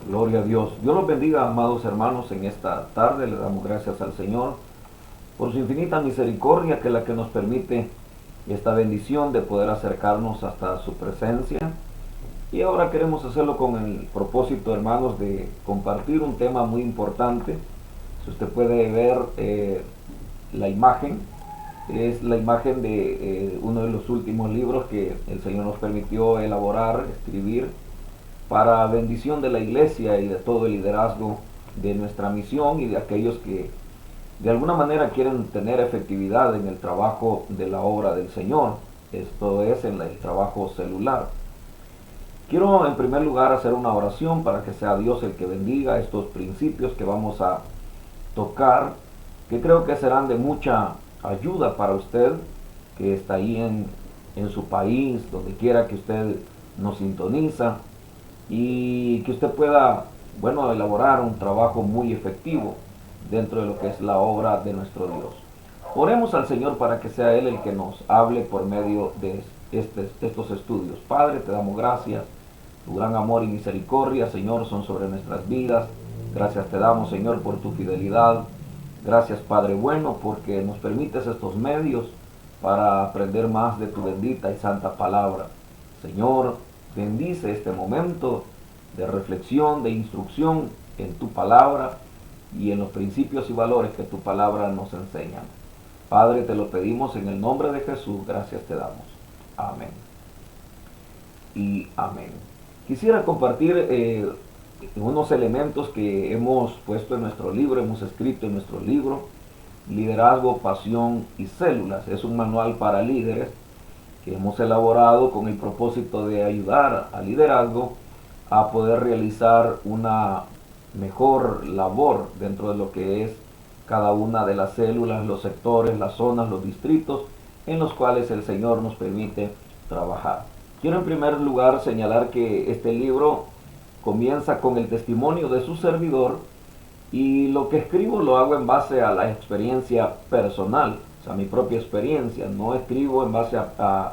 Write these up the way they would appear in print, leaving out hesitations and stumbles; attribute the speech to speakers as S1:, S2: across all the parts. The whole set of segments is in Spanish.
S1: Gloria a Dios. Dios los bendiga, amados hermanos, en esta tarde. Le damos gracias al Señor por su infinita misericordia, que es la que nos permite esta bendición de poder acercarnos hasta su presencia. Y ahora queremos hacerlo con el propósito, hermanos, de compartir un tema muy importante. Si usted puede ver la imagen, es la imagen de uno de los últimos libros que el Señor nos permitió elaborar, escribir, para bendición de la iglesia y de todo el liderazgo de nuestra misión y de aquellos que de alguna manera quieren tener efectividad en el trabajo de la obra del Señor. Esto es en el trabajo celular. Quiero en primer lugar hacer una oración para que sea Dios el que bendiga estos principios que vamos a tocar, que creo que serán de mucha ayuda para usted que está ahí en su país, donde quiera que usted nos sintoniza, y que usted pueda, elaborar un trabajo muy efectivo dentro de lo que es la obra de nuestro Dios. Oremos al Señor para que sea Él el que nos hable por medio de estos estudios. Padre, te damos gracias. Tu gran amor y misericordia, Señor, son sobre nuestras vidas. Gracias te damos, Señor, por tu fidelidad. Gracias, Padre bueno, porque nos permites estos medios para aprender más de tu bendita y santa palabra. Señor, bendice este momento de reflexión, de instrucción en tu palabra y en los principios y valores que tu palabra nos enseña. Padre, te lo pedimos en el nombre de Jesús. Gracias te damos. Amén. Y amén. Quisiera compartir unos elementos que hemos puesto en nuestro libro, hemos escrito en nuestro libro, Liderazgo, Pasión y Células. Es un manual para líderes que hemos elaborado con el propósito de ayudar al liderazgo a poder realizar una mejor labor dentro de lo que es cada una de las células, los sectores, las zonas, los distritos en los cuales el Señor nos permite trabajar. Quiero en primer lugar señalar que este libro comienza con el testimonio de su servidor, y lo que escribo lo hago en base a la experiencia personal, o sea, mi propia experiencia. No escribo en base a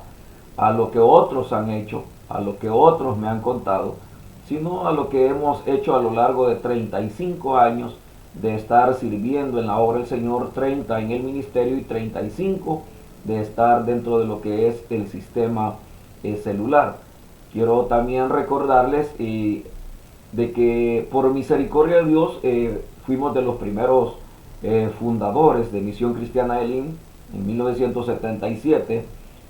S1: lo que otros han hecho, a lo que otros me han contado, sino a lo que hemos hecho a lo largo de 35 años de estar sirviendo en la obra del Señor, 30 en el ministerio y 35 de estar dentro de lo que es el sistema celular. Quiero también recordarles de que por misericordia de Dios fuimos de los primeros fundadores de Misión Cristiana Elim en 1977,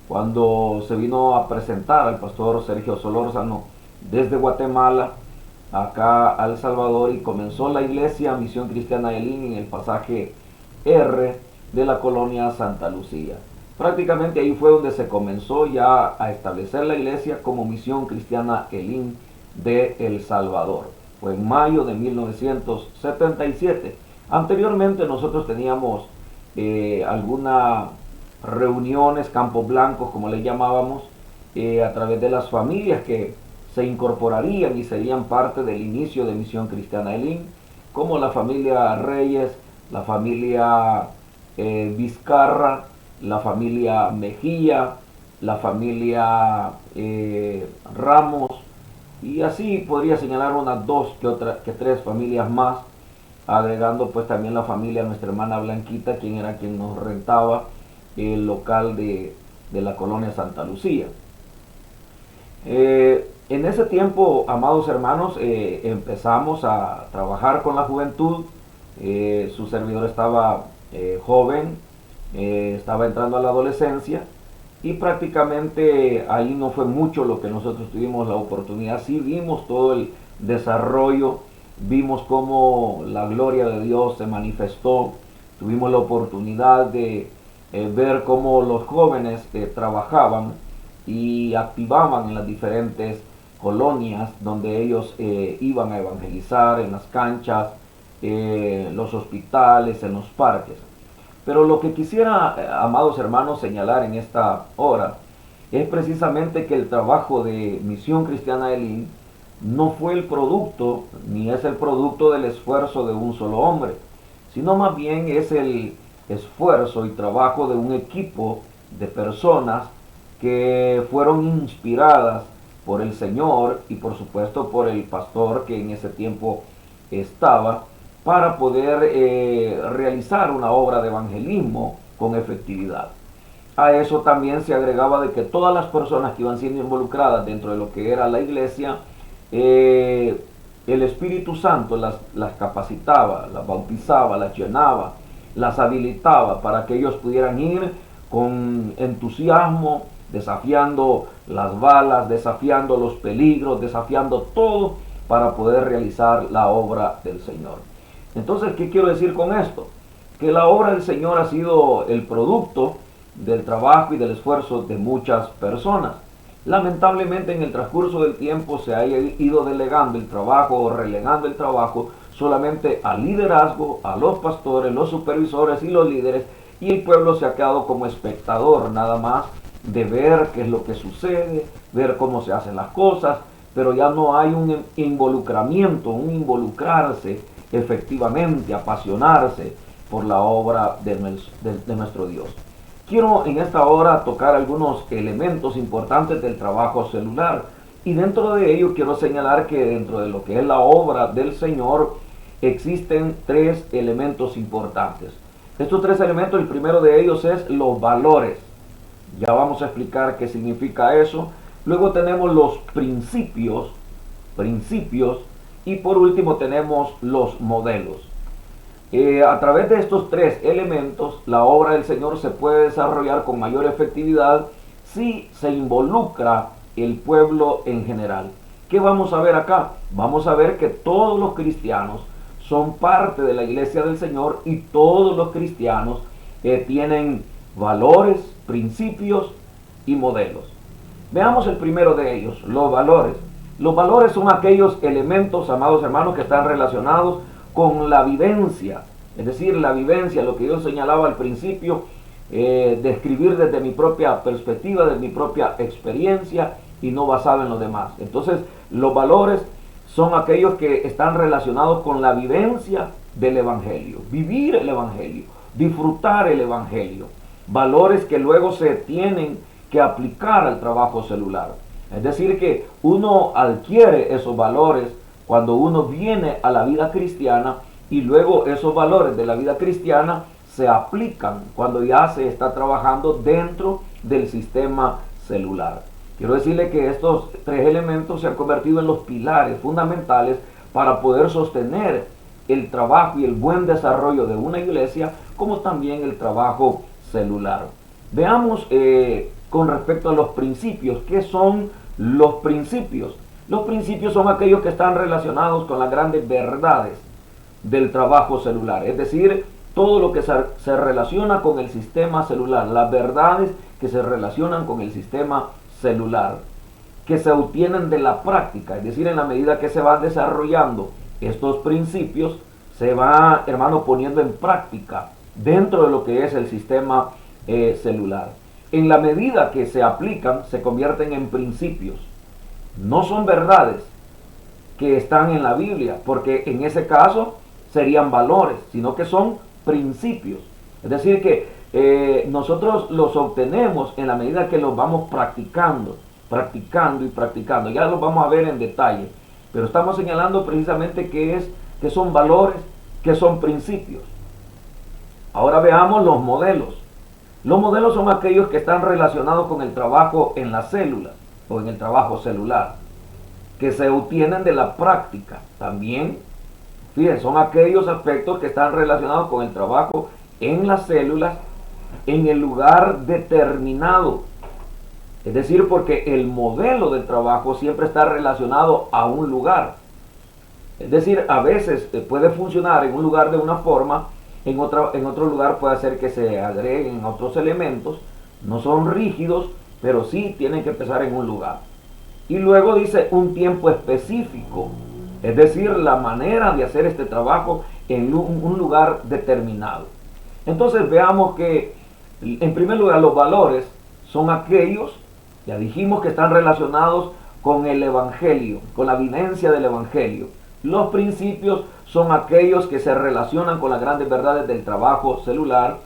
S1: cuando se vino a presentar al pastor Sergio Solórzano desde Guatemala acá a El Salvador, y comenzó la iglesia Misión Cristiana Elim en el pasaje R de la colonia Santa Lucía. Prácticamente ahí fue donde se comenzó ya a establecer la iglesia como Misión Cristiana Elim de El Salvador. Fue en mayo de 1977. Anteriormente nosotros teníamos algunas reuniones, campos blancos como le llamábamos, a través de las familias que se incorporarían y serían parte del inicio de Misión Cristiana Elim, como la familia Reyes, la familia Vizcarra, la familia Mejía, la familia Ramos, y así podría señalar unas dos que tres familias más, agregando pues también la familia nuestra hermana Blanquita, quien era quien nos rentaba el local de la colonia Santa Lucía. En ese tiempo, amados hermanos, empezamos a trabajar con la juventud. Su servidor estaba joven, estaba entrando a la adolescencia, y prácticamente ahí no fue mucho lo que nosotros tuvimos la oportunidad. Sí vimos todo el desarrollo, vimos cómo la gloria de Dios se manifestó, tuvimos la oportunidad de ver cómo los jóvenes trabajaban y activaban en las diferentes colonias donde ellos iban a evangelizar, en las canchas, los hospitales, en los parques. Pero lo que quisiera, amados hermanos, señalar en esta hora es precisamente que el trabajo de Misión Cristiana Elim no fue el producto, ni es el producto del esfuerzo de un solo hombre, sino más bien es el esfuerzo y trabajo de un equipo de personas que fueron inspiradas por el Señor y por supuesto por el pastor que en ese tiempo estaba, para poder realizar una obra de evangelismo con efectividad. A eso también se agregaba de que todas las personas que iban siendo involucradas dentro de lo que era la iglesia, el Espíritu Santo las capacitaba, las bautizaba, las llenaba, las habilitaba para que ellos pudieran ir con entusiasmo, desafiando las balas, desafiando los peligros, desafiando todo para poder realizar la obra del Señor. Entonces, ¿qué quiero decir con esto? Que la obra del Señor ha sido el producto del trabajo y del esfuerzo de muchas personas. Lamentablemente en el transcurso del tiempo se ha ido delegando el trabajo o relegando el trabajo solamente al liderazgo, a los pastores, los supervisores y los líderes, y el pueblo se ha quedado como espectador nada más de ver qué es lo que sucede, ver cómo se hacen las cosas, pero ya no hay un involucramiento, un involucrarse efectivamente, apasionarse por la obra de nuestro Dios. Quiero en esta hora tocar algunos elementos importantes del trabajo celular, y dentro de ello quiero señalar que dentro de lo que es la obra del Señor existen tres elementos importantes. Estos tres elementos, el primero de ellos es los valores. Ya vamos a explicar qué significa eso. Luego tenemos los principios, y por último tenemos los modelos. A través de estos tres elementos, la obra del Señor se puede desarrollar con mayor efectividad si se involucra el pueblo en general. ¿Qué vamos a ver acá? Vamos a ver que todos los cristianos son parte de la iglesia del Señor, y todos los cristianos tienen valores, principios y modelos. Veamos el primero de ellos, los valores. Los valores son aquellos elementos, amados hermanos, que están relacionados con la vivencia, es decir, la vivencia, lo que yo señalaba al principio, describir desde mi propia perspectiva, desde mi propia experiencia y no basado en los demás. Entonces, los valores son aquellos que están relacionados con la vivencia del Evangelio, vivir el Evangelio, disfrutar el Evangelio, valores que luego se tienen que aplicar al trabajo celular. Es decir, que uno adquiere esos valores cuando uno viene a la vida cristiana, y luego esos valores de la vida cristiana se aplican cuando ya se está trabajando dentro del sistema celular. Quiero decirle que estos tres elementos se han convertido en los pilares fundamentales para poder sostener el trabajo y el buen desarrollo de una iglesia, como también el trabajo celular. Veamos con respecto a los principios. ¿Qué son los principios? Los principios son aquellos que están relacionados con las grandes verdades del trabajo celular, es decir, todo lo que se relaciona con el sistema celular, las verdades que se relacionan con el sistema celular, que se obtienen de la práctica, es decir, en la medida que se van desarrollando estos principios, se va, hermano, poniendo en práctica dentro de lo que es el sistema celular. En la medida que se aplican, se convierten en principios. No son verdades que están en la Biblia, porque en ese caso serían valores, sino que son principios. Es decir, que nosotros los obtenemos en la medida que los vamos practicando. Ya los vamos a ver en detalle. Pero estamos señalando precisamente que son valores, que son principios. Ahora veamos los modelos. Los modelos son aquellos que están relacionados con el trabajo en las células o en el trabajo celular, que se obtienen de la práctica. También, fíjense, son aquellos aspectos que están relacionados con el trabajo en las células en el lugar determinado. Es decir, porque el modelo del trabajo siempre está relacionado a un lugar. Es decir, a veces puede funcionar en un lugar de una forma, en otro lugar puede hacer que se agreguen otros elementos. No son rígidos, pero sí tienen que empezar en un lugar. Y luego dice un tiempo específico, es decir, la manera de hacer este trabajo en un lugar determinado. Entonces veamos que, en primer lugar, los valores son aquellos, ya dijimos, que están relacionados con el Evangelio, con la vivencia del Evangelio. Los principios son aquellos que se relacionan con las grandes verdades del trabajo celular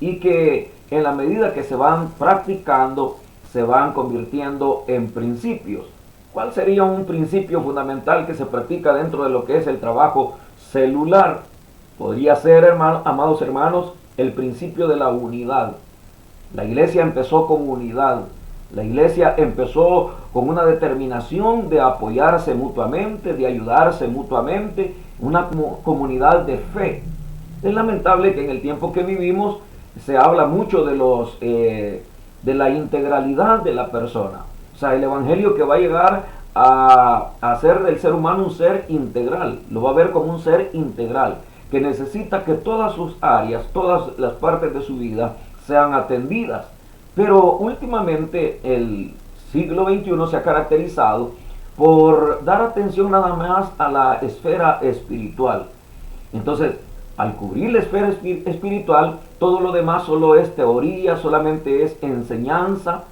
S1: y que en la medida que se van practicando, se van convirtiendo en principios. ¿Cuál sería un principio fundamental que se practica dentro de lo que es el trabajo celular? Podría ser, amados hermanos, el principio de la unidad. La iglesia empezó con unidad. La iglesia empezó con una determinación de apoyarse mutuamente, de ayudarse mutuamente, una comunidad de fe. Es lamentable que en el tiempo que vivimos se habla mucho de la integralidad de la persona. O sea, el evangelio que va a llegar a hacer del ser humano un ser integral, lo va a ver como un ser integral, que necesita que todas sus áreas, todas las partes de su vida sean atendidas. Pero últimamente el siglo XXI se ha caracterizado por dar atención nada más a la esfera espiritual. Entonces, al cubrir la esfera espiritual, todo lo demás solo es teoría, solamente es enseñanza,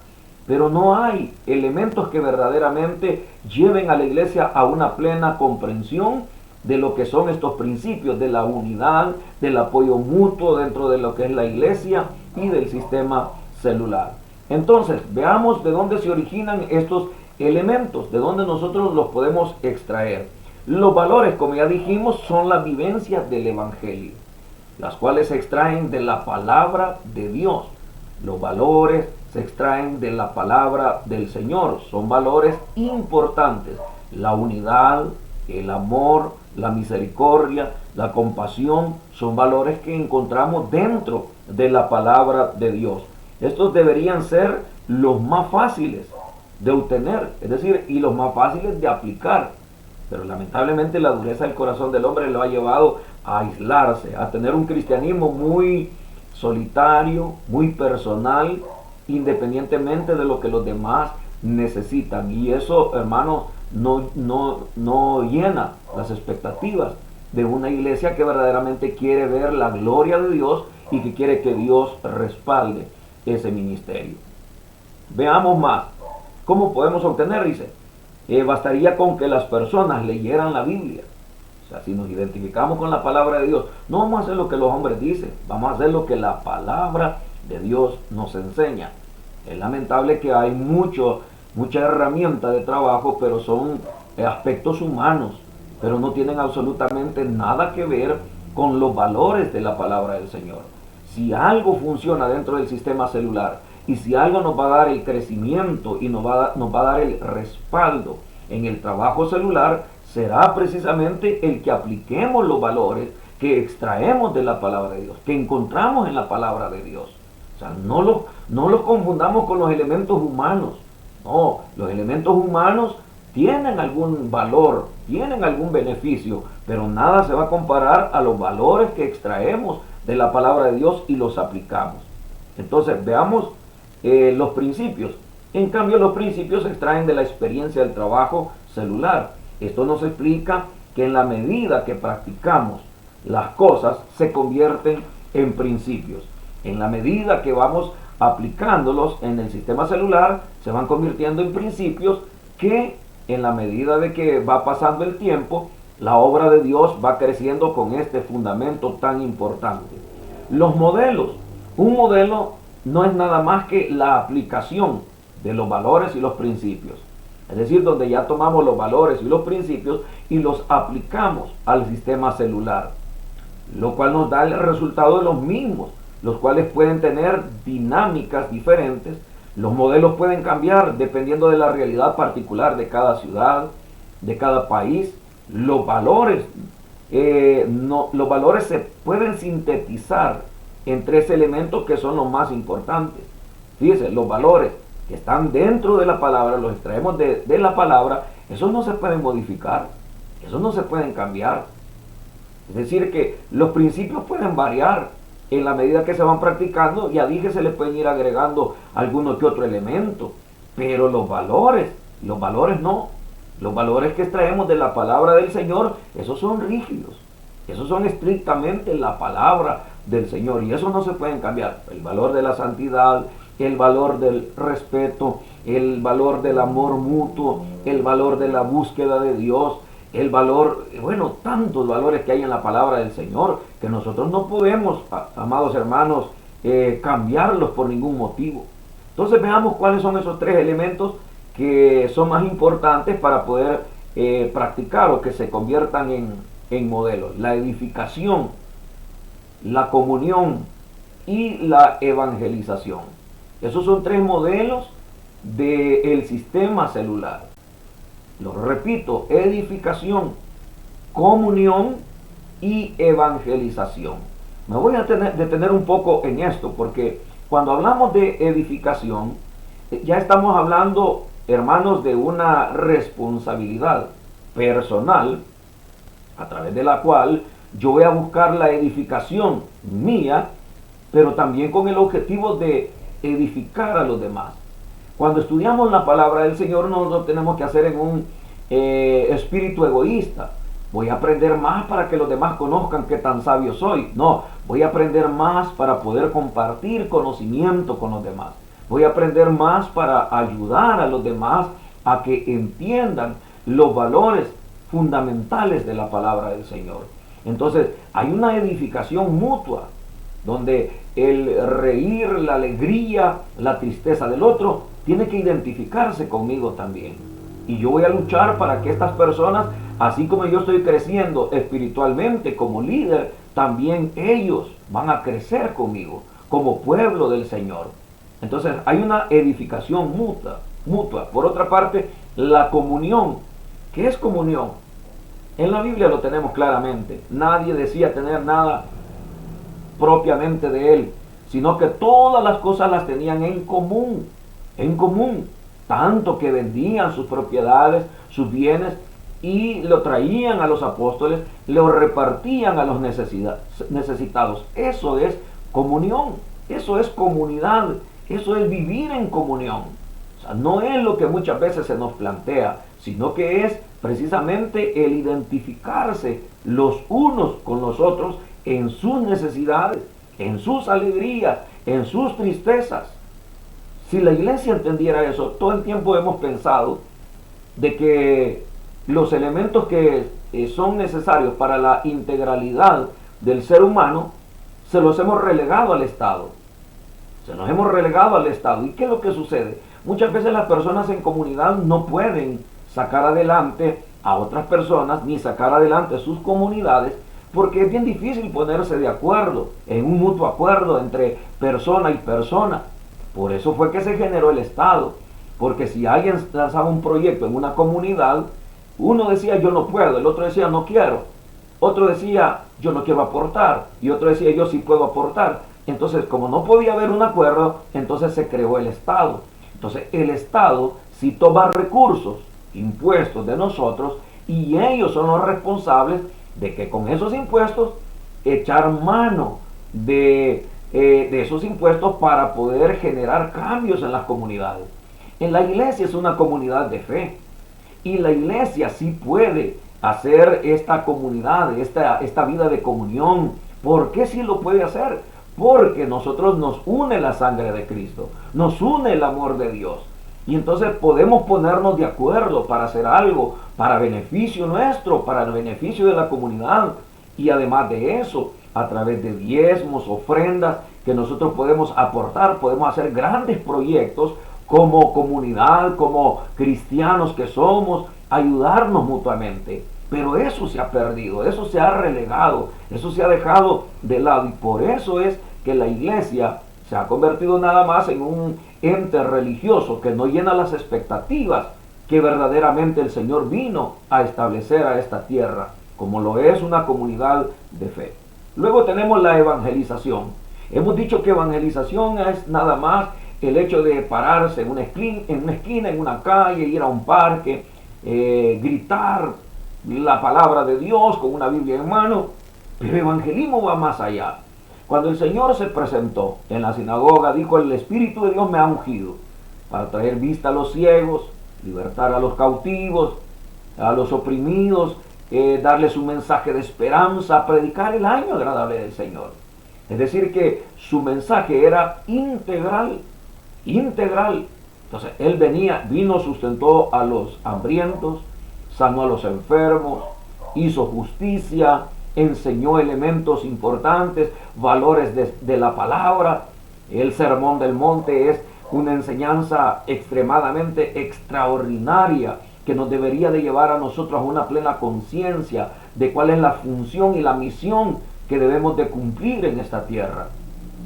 S1: pero no hay elementos que verdaderamente lleven a la iglesia a una plena comprensión de lo que son estos principios de la unidad, del apoyo mutuo dentro de lo que es la iglesia y del sistema celular. Entonces, veamos de dónde se originan estos elementos, de dónde nosotros los podemos extraer. Los valores, como ya dijimos, son las vivencias del evangelio, las cuales se extraen de la palabra de Dios. Los valores se extraen de la palabra del Señor, son valores importantes. La unidad, el amor, la misericordia, la compasión, son valores que encontramos dentro de la palabra de Dios. Estos deberían ser los más fáciles de obtener, es decir, y los más fáciles de aplicar. Pero lamentablemente la dureza del corazón del hombre lo ha llevado a aislarse, a tener un cristianismo muy solitario, muy personal, independientemente de lo que los demás necesitan. Y eso, hermanos, no llena las expectativas de una iglesia que verdaderamente quiere ver la gloria de Dios y que quiere que Dios respalde ese ministerio. Veamos más. ¿Cómo podemos obtener? Dice, bastaría con que las personas leyeran la Biblia. O sea, si nos identificamos con la palabra de Dios, no vamos a hacer lo que los hombres dicen, vamos a hacer lo que la palabra de Dios nos enseña. Es lamentable que hay mucha herramienta de trabajo, pero son aspectos humanos, pero no tienen absolutamente nada que ver con los valores de la palabra del Señor. Si algo funciona dentro del sistema celular y si algo nos va a dar el crecimiento y nos va a dar el respaldo en el trabajo celular, será precisamente el que apliquemos los valores que extraemos de la palabra de Dios, que encontramos en la palabra de Dios. O sea, no los confundamos con los elementos humanos. No, los elementos humanos tienen algún valor, tienen algún beneficio, pero nada se va a comparar a los valores que extraemos de la palabra de Dios y los aplicamos. Entonces, veamos los principios. En cambio, los principios se extraen de la experiencia del trabajo celular. Esto nos explica que en la medida que practicamos las cosas, se convierten en principios. En la medida que vamos aplicándolos en el sistema celular, se van convirtiendo en principios que, en la medida de que va pasando el tiempo, la obra de Dios va creciendo con este fundamento tan importante. Los modelos. Un modelo no es nada más que la aplicación de los valores y los principios. Es decir, donde ya tomamos los valores y los principios y los aplicamos al sistema celular, lo cual nos da el resultado de los mismos, los cuales pueden tener dinámicas diferentes. Los modelos pueden cambiar dependiendo de la realidad particular de cada ciudad, de cada país. Los valores, los valores se pueden sintetizar en tres elementos que son los más importantes. Fíjense, los valores que están dentro de la palabra, los extraemos de la palabra, esos no se pueden modificar, esos no se pueden cambiar. Es decir, que los principios pueden variar en la medida que se van practicando. Ya dije, se le pueden ir agregando alguno que otro elemento, pero los valores no. Los valores que extraemos de la palabra del Señor, esos son rígidos, esos son estrictamente la palabra del Señor y esos no se pueden cambiar. El valor de la santidad, el valor del respeto, el valor del amor mutuo, el valor de la búsqueda de Dios, el valor, bueno, tantos valores que hay en la palabra del Señor que nosotros no podemos, amados hermanos, cambiarlos por ningún motivo. Entonces veamos cuáles son esos tres elementos que son más importantes para poder practicar o que se conviertan en modelos: la edificación, la comunión y la evangelización. Esos son tres modelos del sistema celular. Lo repito: edificación, comunión y evangelización. Me voy a detener un poco en esto, porque cuando hablamos de edificación, ya estamos hablando, hermanos, de una responsabilidad personal a través de la cual yo voy a buscar la edificación mía, pero también con el objetivo de edificar a los demás. Cuando estudiamos la palabra del Señor, no lo tenemos que hacer en un espíritu egoísta. Voy a aprender más para que los demás conozcan qué tan sabio soy. No, voy a aprender más para poder compartir conocimiento con los demás. Voy a aprender más para ayudar a los demás a que entiendan los valores fundamentales de la palabra del Señor. Entonces, hay una edificación mutua, donde el reír, la alegría, la tristeza del otro tiene que identificarse conmigo también. Y yo voy a luchar para que estas personas, así como yo estoy creciendo espiritualmente como líder, también ellos van a crecer conmigo como pueblo del Señor. Entonces hay una edificación mutua. Por otra parte, la comunión. ¿Qué es comunión? En la Biblia lo tenemos claramente. Nadie decía tener nada propiamente de él, sino que todas las cosas las tenían en común, tanto que vendían sus propiedades, sus bienes, y lo traían a los apóstoles, lo repartían a los necesitados. Eso es comunión, eso es comunidad, eso es vivir en comunión. O sea, no es lo que muchas veces se nos plantea, sino que es precisamente el identificarse los unos con los otros en sus necesidades, en sus alegrías, en sus tristezas. Si la iglesia entendiera eso, todo el tiempo hemos pensado de que los elementos que son necesarios para la integralidad del ser humano se los hemos relegado al Estado. Se nos hemos relegado al Estado. ¿Y qué es lo que sucede? Muchas veces las personas en comunidad no pueden sacar adelante a otras personas ni sacar adelante sus comunidades, porque es bien difícil ponerse de acuerdo en un mutuo acuerdo entre persona y persona. Por eso fue que se generó el Estado, porque si alguien lanzaba un proyecto en una comunidad, uno decía yo no puedo, el otro decía no quiero, otro decía yo no quiero aportar, y otro decía yo sí puedo aportar. Entonces, como no podía haber un acuerdo, entonces se creó el Estado. Entonces el Estado sí toma recursos, impuestos de nosotros, y ellos son los responsables de que con esos impuestos echar mano de esos impuestos para poder generar cambios en las comunidades. En la iglesia es una comunidad de fe, y la iglesia sí puede hacer esta comunidad, esta vida de comunión. ¿Por qué sí lo puede hacer? Porque nosotros nos une la sangre de Cristo, nos une el amor de Dios. Y entonces podemos ponernos de acuerdo para hacer algo, para beneficio nuestro, para el beneficio de la comunidad. Y además de eso, a través de diezmos, ofrendas que nosotros podemos aportar, podemos hacer grandes proyectos como comunidad, como cristianos que somos, ayudarnos mutuamente. Pero eso se ha perdido, eso se ha relegado, eso se ha dejado de lado, y por eso es que la iglesia se ha convertido nada más en un ente religioso que no llena las expectativas que verdaderamente el Señor vino a establecer a esta tierra, como lo es una comunidad de fe. Luego tenemos la evangelización. Hemos dicho que evangelización es nada más el hecho de pararse en una esquina, en una calle, ir a un parque, gritar la palabra de Dios con una Biblia en mano. Pero evangelismo va más allá. Cuando el Señor se presentó en la sinagoga, dijo: el Espíritu de Dios me ha ungido para traer vista a los ciegos, libertar a los cautivos, a los oprimidos, darles un mensaje de esperanza, predicar el año agradable del Señor. Es decir, que su mensaje era integral. Entonces él vino, sustentó a los hambrientos, sanó a los enfermos, hizo justicia, enseñó elementos importantes, valores de la palabra. El sermón del monte es una enseñanza extremadamente extraordinaria que nos debería de llevar a nosotros a una plena conciencia de cuál es la función y la misión que debemos de cumplir en esta tierra.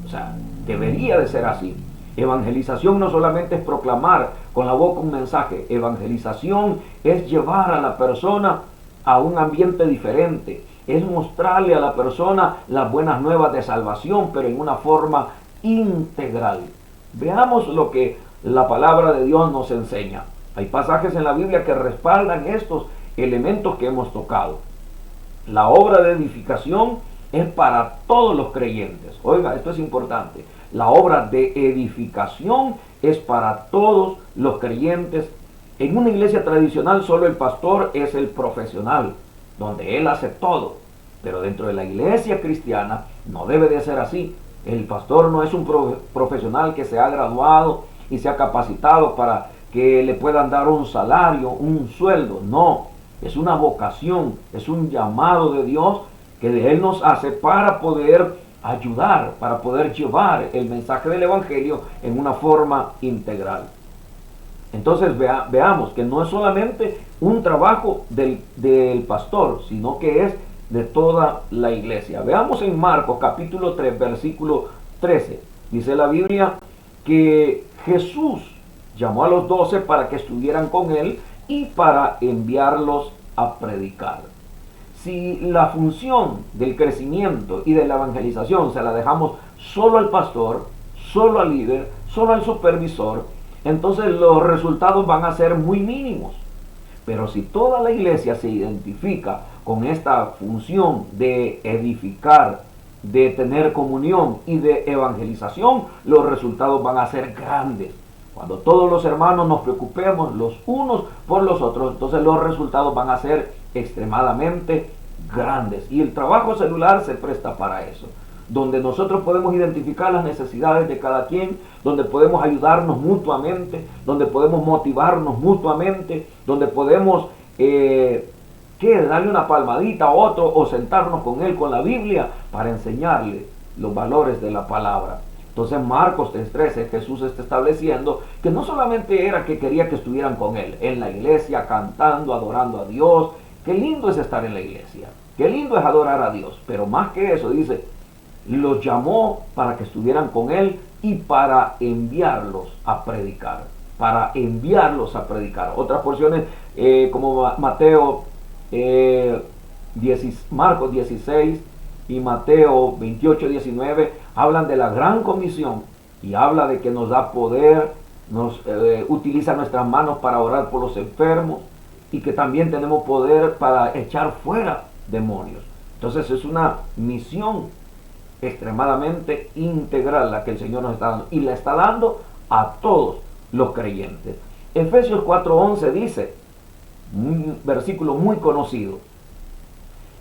S1: O sea, debería de ser así. Evangelización no solamente es proclamar con la boca un mensaje, evangelización es llevar a la persona a un ambiente diferente, es mostrarle a la persona las buenas nuevas de salvación, pero en una forma integral. Veamos lo que la palabra de Dios nos enseña. Hay pasajes en la Biblia que respaldan estos elementos que hemos tocado. La obra de edificación es para todos los creyentes. Oiga, esto es importante. La obra de edificación es para todos los creyentes. En una iglesia tradicional solo el pastor es el profesional, donde él hace todo. Pero dentro de la iglesia cristiana no debe de ser así. El pastor no es un profesional que se ha graduado y se ha capacitado para que le puedan dar un salario, un sueldo. No, es una vocación, es un llamado de Dios que de Él nos hace para poder ayudar, para poder llevar el mensaje del Evangelio en una forma integral. Entonces veamos que no es solamente un trabajo del pastor, sino que es de toda la iglesia. Veamos en Marcos capítulo 3, versículo 13. Dice la Biblia que Jesús llamó a los 12 para que estuvieran con él y para enviarlos a predicar. Si la función del crecimiento y de la evangelización se la dejamos solo al pastor, solo al líder, solo al supervisor, entonces los resultados van a ser muy mínimos. Pero si toda la iglesia se identifica con esta función de edificar, de tener comunión y de evangelización, los resultados van a ser grandes. Cuando todos los hermanos nos preocupemos los unos por los otros, entonces los resultados van a ser extremadamente grandes. Y el trabajo celular se presta para eso, donde nosotros podemos identificar las necesidades de cada quien, donde podemos ayudarnos mutuamente, donde podemos motivarnos mutuamente, donde podemos darle una palmadita a otro o sentarnos con él con la Biblia para enseñarle los valores de la palabra. Entonces Marcos 3:13, Jesús está estableciendo que no solamente era que quería que estuvieran con él en la iglesia cantando, adorando a Dios. Qué lindo es estar en la iglesia, qué lindo es adorar a Dios, pero más que eso dice, los llamó para que estuvieran con él y para enviarlos a predicar, para enviarlos a predicar. Otras porciones como Mateo Marcos 16 y Mateo 28:19 hablan de la gran comisión y habla de que nos da poder, nos utiliza nuestras manos para orar por los enfermos y que también tenemos poder para echar fuera demonios. Entonces es una misión extremadamente integral la que el Señor nos está dando y la está dando a todos los creyentes. Efesios 4:11 dice, un versículo muy conocido,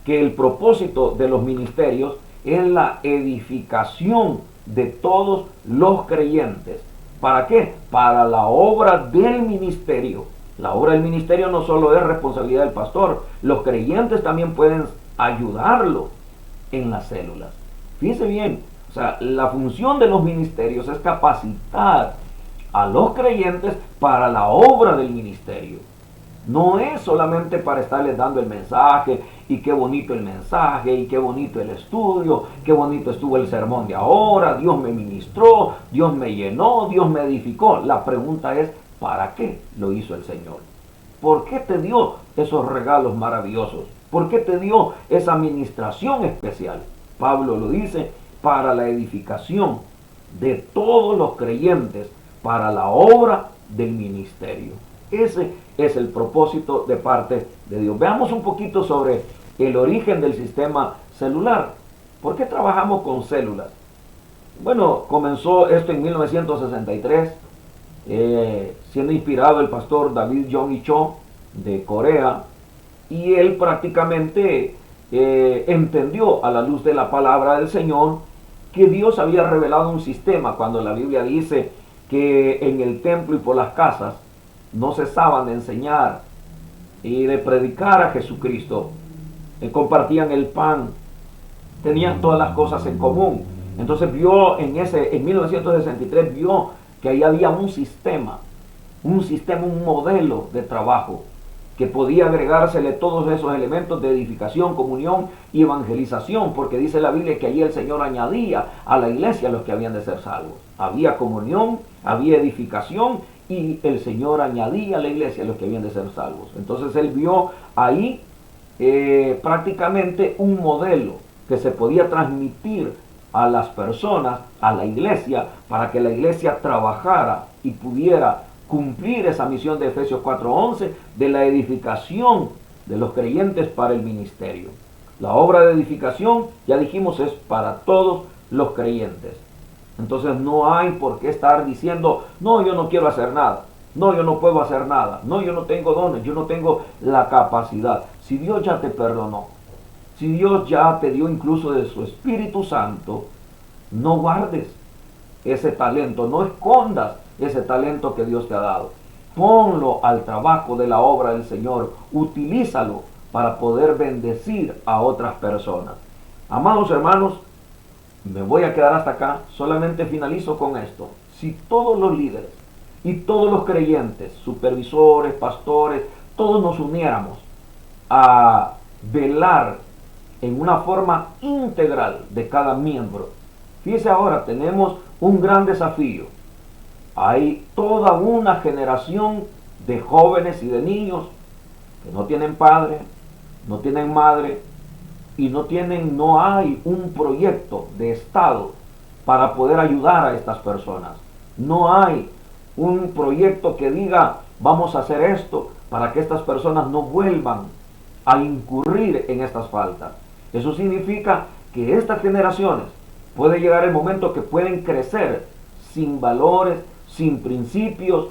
S1: que el propósito de los ministerios es la edificación de todos los creyentes. ¿Para qué? Para la obra del ministerio. La obra del ministerio no solo es responsabilidad del pastor, los creyentes también pueden ayudarlo en las células. Fíjense bien, o sea, la función de los ministerios es capacitar a los creyentes para la obra del ministerio. No es solamente para estarles dando el mensaje, y qué bonito el mensaje, y qué bonito el estudio, qué bonito estuvo el sermón de ahora, Dios me ministró, Dios me llenó, Dios me edificó. La pregunta es, ¿para qué lo hizo el Señor? ¿Por qué te dio esos regalos maravillosos? ¿Por qué te dio esa administración especial? Pablo lo dice, para la edificación de todos los creyentes, para la obra del ministerio. Ese es el propósito de parte de Dios. Veamos un poquito sobre el origen del sistema celular. ¿Por qué trabajamos con células? Bueno, comenzó esto en 1963, siendo inspirado el pastor David Jong Cho de Corea, y él prácticamente entendió a la luz de la palabra del Señor que Dios había revelado un sistema cuando la Biblia dice que en el templo y por las casas no cesaban de enseñar y de predicar a Jesucristo. Compartían el pan, tenían todas las cosas en común. Entonces vio en 1963 vio que ahí había un sistema, un modelo de trabajo que podía agregársele todos esos elementos de edificación, comunión y evangelización, porque dice la Biblia que allí el Señor añadía a la iglesia a los que habían de ser salvos. Había comunión, había edificación y el Señor añadía a la iglesia a los que habían de ser salvos. Entonces él vio ahí prácticamente un modelo que se podía transmitir a las personas, a la iglesia, para que la iglesia trabajara y pudiera cumplir esa misión de Efesios 4:11 de la edificación de los creyentes para el ministerio. La obra de edificación, ya dijimos, es para todos los creyentes. Entonces no hay por qué estar diciendo, no, yo no quiero hacer nada, no, yo no puedo hacer nada, no, yo no tengo dones, yo no tengo la capacidad. Si Dios ya te perdonó, si Dios ya te dio incluso de su Espíritu Santo, no guardes ese talento, no escondas ese talento que Dios te ha dado. Ponlo al trabajo de la obra del Señor, utilízalo para poder bendecir a otras personas. Amados hermanos, me voy a quedar hasta acá, solamente finalizo con esto. Si todos los líderes y todos los creyentes, supervisores, pastores, todos nos uniéramos a velar en una forma integral de cada miembro. Fíjese ahora, tenemos un gran desafío. Hay toda una generación de jóvenes y de niños que no tienen padre, no tienen madre y no hay un proyecto de Estado para poder ayudar a estas personas. No hay un proyecto que diga, vamos a hacer esto para que estas personas no vuelvan a incurrir en estas faltas. Eso significa que estas generaciones puede llegar el momento que pueden crecer sin valores, sin principios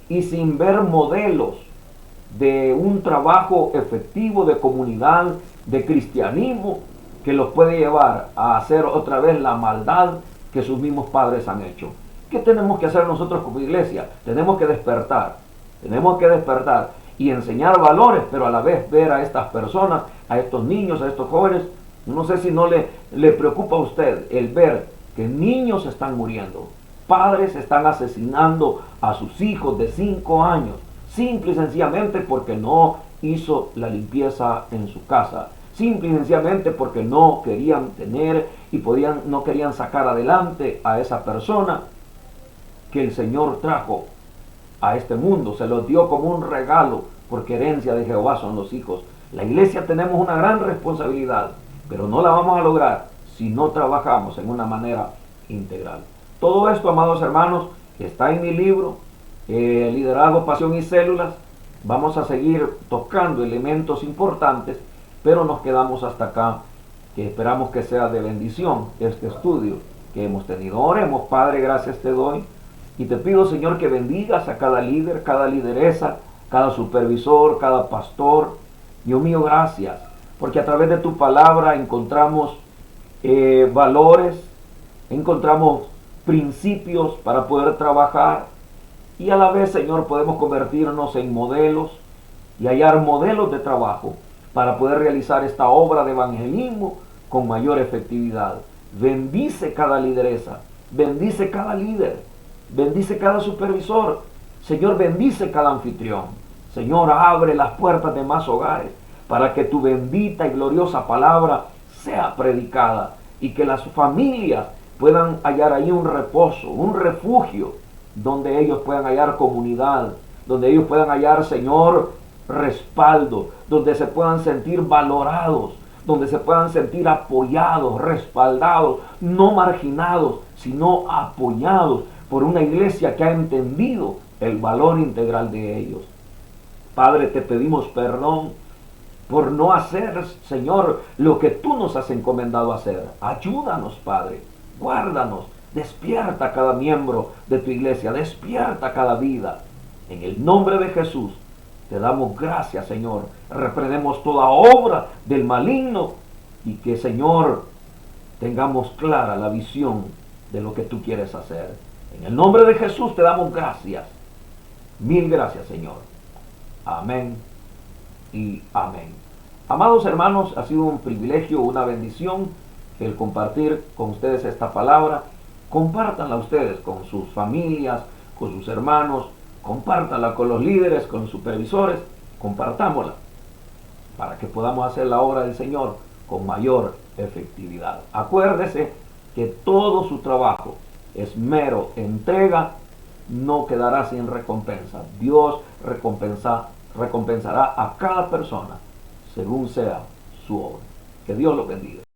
S1: y sin ver modelos de un trabajo efectivo de comunidad, de cristianismo, que los puede llevar a hacer otra vez la maldad que sus mismos padres han hecho. ¿Qué tenemos que hacer nosotros como iglesia? Tenemos que despertar y enseñar valores, pero a la vez ver a estas personas, a estos niños, a estos jóvenes. No sé si no le preocupa a usted el ver que niños están muriendo, padres están asesinando a sus hijos de 5 años, simple y sencillamente porque no hizo la limpieza en su casa, simple y sencillamente porque no querían tener y no querían sacar adelante a esa persona que el Señor trajo a este mundo, se los dio como un regalo, porque herencia de Jehová son los hijos. La iglesia tenemos una gran responsabilidad, pero no la vamos a lograr si no trabajamos en una manera integral. Todo esto, amados hermanos, está en mi libro, Liderazgo, Pasión y Células. Vamos a seguir tocando elementos importantes, pero nos quedamos hasta acá, que esperamos que sea de bendición este estudio que hemos tenido. Oremos. Padre, gracias te doy y te pido, Señor, que bendigas a cada líder, cada lideresa, cada supervisor, cada pastor. Dios mío, gracias, porque a través de tu palabra encontramos valores, encontramos principios para poder trabajar y a la vez, Señor, podemos convertirnos en modelos y hallar modelos de trabajo para poder realizar esta obra de evangelismo con mayor efectividad. Bendice cada lideresa, bendice cada líder, bendice cada supervisor. Señor, bendice cada anfitrión. Señor, abre las puertas de más hogares para que tu bendita y gloriosa palabra sea predicada y que las familias puedan hallar ahí un reposo, un refugio, donde ellos puedan hallar comunidad, donde ellos puedan hallar, Señor, respaldo, donde se puedan sentir valorados, donde se puedan sentir apoyados, respaldados, no marginados, sino apoyados por una iglesia que ha entendido el valor integral de ellos. Padre, te pedimos perdón por no hacer, Señor, lo que tú nos has encomendado hacer. Ayúdanos, Padre, guárdanos, despierta a cada miembro de tu iglesia, despierta a cada vida. En el nombre de Jesús, te damos gracias, Señor. Reprendemos toda obra del maligno y que, Señor, tengamos clara la visión de lo que tú quieres hacer. En el nombre de Jesús te damos gracias. Mil gracias, Señor. Amén y amén. Amados hermanos, ha sido un privilegio, una bendición el compartir con ustedes esta palabra. Compártanla ustedes con sus familias, con sus hermanos, compártala con los líderes, con los supervisores, compartámosla para que podamos hacer la obra del Señor con mayor efectividad. Acuérdese que todo su trabajo es mero entrega, no quedará sin recompensa. Dios recompensará a cada persona según sea su obra. Que Dios lo bendiga.